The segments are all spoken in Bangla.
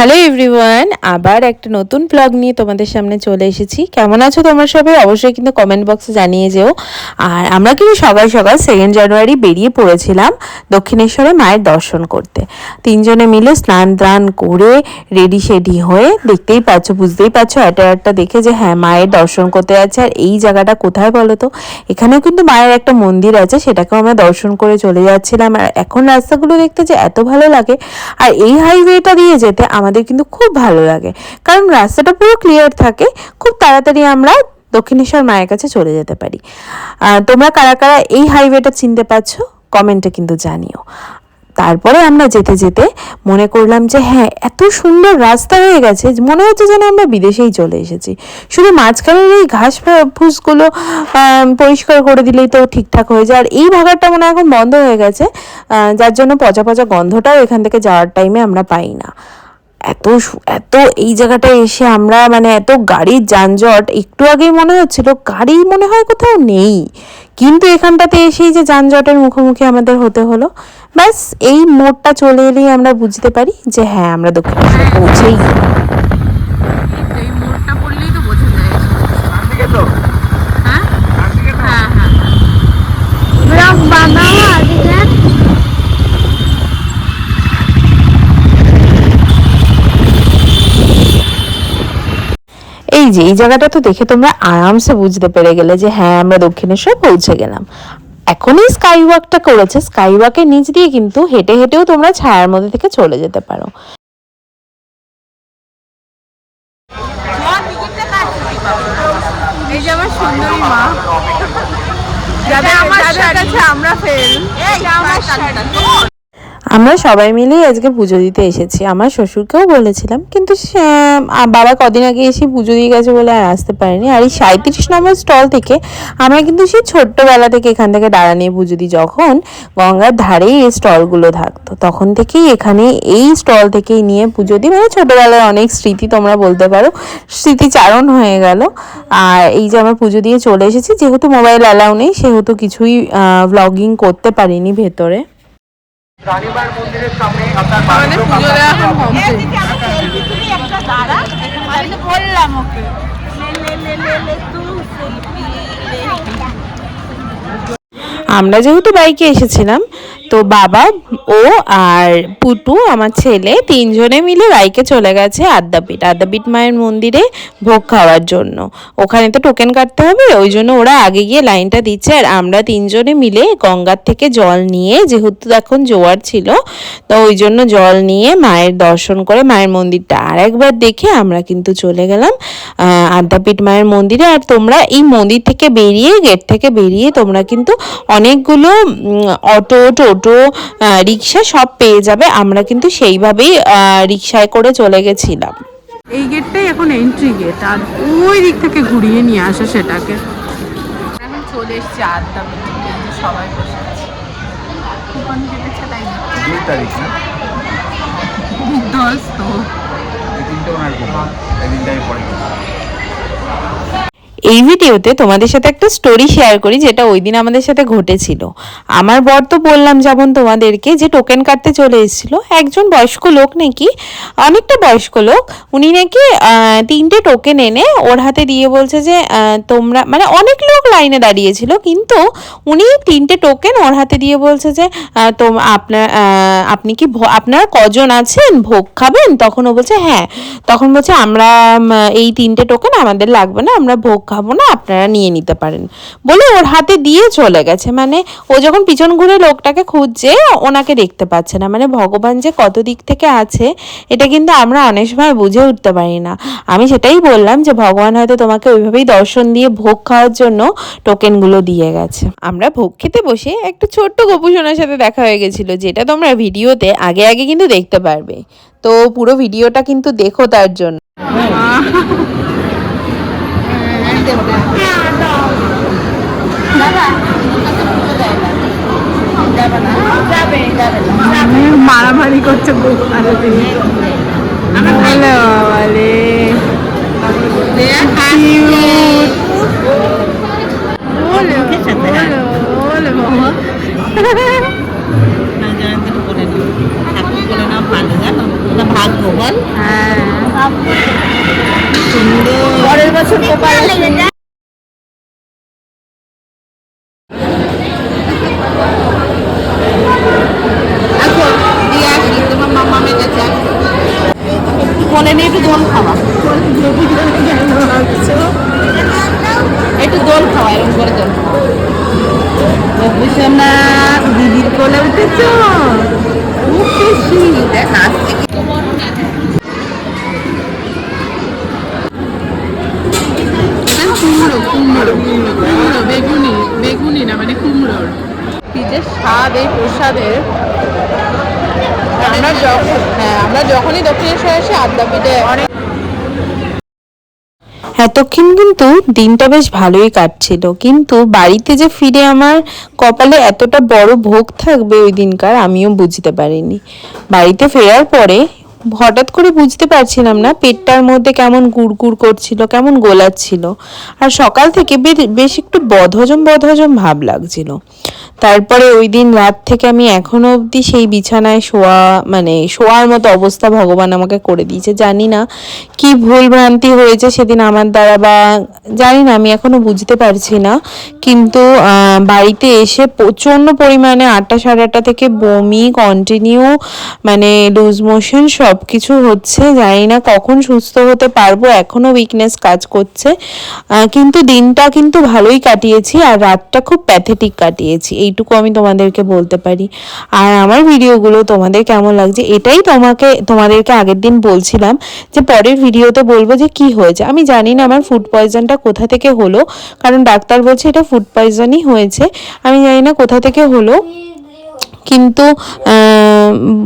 হ্যালো এভরিওয়ান, আবার একটা নতুন ব্লগ নিয়ে তোমাদের সামনে চলে এসেছি। কেমন আছো তোমরা সবাই? অবশ্যই কিন্তু কমেন্ট বক্সে জানিয়ে যেও। আর আমরা কিন্তু সকাল সকাল 2 জানুয়ারি বেরিয়ে পড়েছিলাম দক্ষিণেশ্বরে মায়ের দর্শন করতে। তিনজনে মিলে স্নান দান করে রেডি শেডি হয়ে, দেখতেই পাচ্ছ, বুঝতেই পারছো একটা দেখে যে হ্যাঁ মায়ের দর্শন করতে যাচ্ছে। আর এই জায়গাটা কোথায় বলো তো? এখানেও কিন্তু মায়ের একটা মন্দির আছে, সেটাকেও আমরা দর্শন করে চলে যাচ্ছিলাম। আর এখন রাস্তাগুলো দেখতে যে এত ভালো লাগে, আর এই হাইওয়েটা দিয়ে যেতে আমাদের কিন্তু খুব ভালো লাগে, কারণ রাস্তাটা পুরো ক্লিয়ার থাকে। খুব তাড়াতাড়ি আমরা দক্ষিণেশ্বর মায়ের কাছে চলে যেতে পারি। তোমরা কারা কারা এই হাইওয়েটা চিনতে পারছো কমেন্টে কিন্তু জানিও। তারপরে আমরা যেতে যেতে মনে করলাম যে হ্যাঁ, এত সুন্দর রাস্তা হয়ে গেছে, মনে হচ্ছে যেন আমরা বিদেশেই চলে এসেছি। শুধু মাঝখানের এই ঘাস ফুসগুলো পরিষ্কার করে দিলেই তো ঠিকঠাক হয়ে যায়। আর এই ভাগারটা মনে এখন বন্ধ হয়ে গেছে, যার জন্য পচা পচা গন্ধটাও এখান থেকে যাওয়ার টাইমে আমরা পাই না। এত এত এই জায়গাটায় এসে আমরা এত গাড়ির যানজট, একটু আগেই মনে হচ্ছিল গাড়ি মনে হয় কোথাও নেই, কিন্তু এখানটাতে এসেই যে যানজটের মুখোমুখি আমাদের হতে হলো। ব্যাস এই মোড়টা চলে এলেই আমরা বুঝতে পারি যে হ্যাঁ, আমরা দক্ষিণেশ্বর পৌঁছেই। এই মোড়টা পড়লেই তো বোঝা যায়। হ্যাঁ হ্যাঁ হ্যাঁ, এই যে এই জায়গাটা তো দেখে তোমরা আরামসে বুঝতে পেরে গেলে যে হ্যাঁ, আমরা দক্ষিণেশ্বর পৌঁছে গেলাম। এখন এই স্কাই ওয়াকটা করেছে, স্কাই ওয়াকের নিচ দিয়ে কিন্তু হেঁটে হেঁটেও তোমরা ছায়ার মধ্যে থেকে চলে যেতে পারো। এই যে আমার সুন্দরী মা, যাদের কাছে আমরা ফেল। আমরা সবাই মিলেই আজকে পুজো দিতে এসেছি। আমার শ্বশুরকেও বলেছিলাম, কিন্তু বাবা কদিন আগে এসে পুজো দিয়ে গেছে বলে আর আসতে পারেনি। আর এই 37 নম্বর স্টল থেকে আমরা কিন্তু সেই ছোট্টবেলা থেকে এখান থেকে ডালা নিয়ে পুজো দিই। যখন গঙ্গার ধারেই এই স্টলগুলো থাকতো, তখন থেকেই এখানে এই স্টল থেকেই নিয়ে পুজো দিই। ছোটবেলার অনেক স্মৃতি তোমরা বলতে পারো, স্মৃতিচারণ হয়ে গেল। আর এই যে আমরা পুজো দিয়ে চলে এসেছি, যেহেতু মোবাইল অ্যালাউ নেই সেহেতু কিছুই ব্লগিং করতে পারিনি ভেতরে। রানীমার মন্দিরের সামনে আপনার পুজো দেওয়া এখন কমপ্লিট। বললাম ওকে আমরা যেহেতু বাইকে এসেছিলাম, তো বাবা, ও আর পুটু আমার ছেলে তিনজনে মিলে বাইকে চলে গেছে আদ্যাপীঠ মায়ের মন্দিরে ভোগ খাওয়ার জন্য। ওখানে তো টোকেন কাটতে হবে, ওই জন্য ওরা আগে গিয়ে লাইনটা দিচ্ছে। আর আমরা তিনজনে মিলে গঙ্গার থেকে জল নিয়ে, যেহেতু এখন জোয়ার ছিল, তো ওই জন্য জল নিয়ে মায়ের দর্শন করে মায়ের মন্দিরটা আর একবার দেখে আমরা কিন্তু চলে গেলাম আদ্যাপীঠ মায়ের মন্দিরে। আর তোমরা এই মন্দির থেকে বেরিয়ে, গেট থেকে বেরিয়ে তোমরা কিন্তু অনেকগুলো অটো, টোটো, রিক্সা সব পেয়ে যাবে। আমরা কিন্তু সেইভাবেই রিক্সায় করে চলে গেছিলাম। এই গেটটাই এখন এন্ট্রি গেট, আর ওই দিক থেকে ঘুরিয়ে নিয়ে আসে সেটাকে। এখন চলে এসেছি আদ্যাপীঠ, সবাই বসে আছে। কুপন কেটেছে তাই 2 তারিখ না 10 তো এই দিনটা ওনার কুপন, এই দিনটাই পড়ে। এই ভিডিওতে তোমাদের সাথে একটা স্টোরি শেয়ার করি, যেটা ওই দিন আমাদের সাথে ঘটেছিল। আমার বর তো বললাম যেমন তোমাদেরকে, যে টোকেন কাটতে চলে এসেছিল একজন বয়স্ক লোক, নাকি অনেকটা বয়স্ক লোক। উনি নাকি 3টে টোকেন এনে ওর হাতে দিয়ে বলছে যে তোমরা, অনেক লোক লাইনে দাঁড়িয়েছিল, কিন্তু উনি 3টে টোকেন ওর হাতে দিয়ে বলছে যে আপনি কি, আপনারা কজন আছেন, ভোগ খাবেন? তখন ও বলছে হ্যাঁ। তখন বলছে আমরা এই 3টে টোকেন আমাদের লাগবে না, আমরা ভোগ খাবো না, আপনারা নিয়ে নিতে পারেন বলে ওর হাতে দিয়ে চলে গেছে। ও যখন পিছন ঘুরে লোকটাকে খুঁজছে, ওনাকে দেখতে পাচ্ছে না। ভগবান যে কত দিক থেকে আছে, এটা কিন্তু আমরা অনেক সময় বুঝে উঠতে পারি না। আমি সেটাই বললাম যে ভগবান হয়তো তোমাকে ওইভাবেই দর্শন দিয়ে ভোগ খাওয়ার জন্য টোকেনগুলো দিয়ে গেছে। আমরা ভোগ খেতে বসে একটা ছোট্ট গোপুসোনার সাথে দেখা হয়ে গেছিল, যেটা তোমরা ভিডিওতে আগে আগে কিন্তু দেখতে পারবে। তো পুরো ভিডিওটা কিন্তু দেখো তার জন্য। মারামারি করছে ভাগ্য বল বল। হ্যাঁ পরের বছর কপাল দিয়ে আসি তোমার মামামের কাছে। মনে নেই একটু দোল খাওয়া, একটু দোল খাওয়া, এরকম করে দোল খাওয়া। বুঝলাম না দিদির কোলে উঠেছ, খুব খুশি। দেখ আসছে কুমড়ো কুমড়ো কুমড়ো বেগুনি, বেগুনি না মানে কুমড়োর কি যে স্বাদ এই প্রসাদের। আমরা যখনই দক্ষিণেশ্বরে আসি আদ্যাপীঠে অনেক। এতক্ষণ কিন্তু দিনটা বেশ ভালোই কাটছিল, কিন্তু বাড়িতে যে ফিরে আমার কপালে এতটা বড় ভোগ থাকবে ওই দিনকার আমিও বুঝতে পারিনি। বাড়িতে ফেরার পরে হঠাৎ করে বুঝতে পারছিলাম না পেটটার মধ্যে কেমন গুড়গুড় করছিল, কেমন গোলাচ্ছিল, আর সকাল থেকে বেশ একটু বদহজম বদহজম ভাব লাগছিল। তারপরে ওই দিন রাত থেকে আমি এখনো অবধি সেই বিছানায় শোয়া, মানে শোয়ার মতো অবস্থা ভগবান আমাকে করে দিয়েছে। জানি না কি ভুল ভ্রান্তি হয়েছে সেদিন আমার দ্বারা, বা জানি না, আমি এখনো বুঝতে পারছি না। কিন্তু বাড়িতে এসে প্রচণ্ড পরিমাণে 8টা সাড়ে 8টা থেকে বমি কন্টিনিউ, মানে লুজ মোশন সব কিছু হচ্ছে। জানি না কখন সুস্থ হতে পারবো, এখনো উইকনেস কাজ করছে। কিন্তু দিনটা কিন্তু ভালোই কাটিয়েছি, আর রাতটা খুব প্যাথেটিক কাটিয়েছি, এইটুকু আমি তোমাদেরকে বলতে পারি। আর আমার ভিডিওগুলো তোমাদের কেমন লাগছে এটাই তোমাদেরকে আগের দিন বলছিলাম যে পরের ভিডিওতে বলবো যে কি হয়েছে। আমি জানি না আমার ফুড পয়জনটা কোথা থেকে হলো, কারণ ডাক্তার বলছে এটা ফুড পয়জনই হয়েছে। আমি জানি না কোথা থেকে হলো, কিন্তু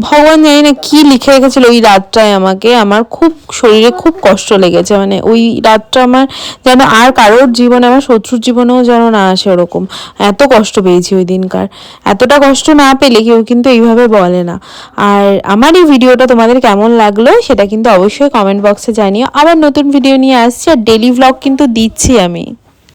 ভগবান জানি না কি লিখে রেখেছিল ওই রাতটায় আমাকে। আমার খুব শরীরে খুব কষ্ট লেগেছে, মানে ওই রাতটা আমার যেন আর কারোর জীবনে, আমার শত্রুর জীবনেও যেন না আসে ওরকম। এত কষ্ট পেয়েছি ওই দিনকার। এতটা কষ্ট না পেলে কেউ কিন্তু এইভাবে বলে না। আর আমার এই ভিডিওটা তোমাদের কেমন লাগলো সেটা কিন্তু অবশ্যই কমেন্ট বক্সে জানিও। আবার নতুন ভিডিও নিয়ে আসছি, আর ডেলি ভ্লগ কিন্তু দিচ্ছি আমি।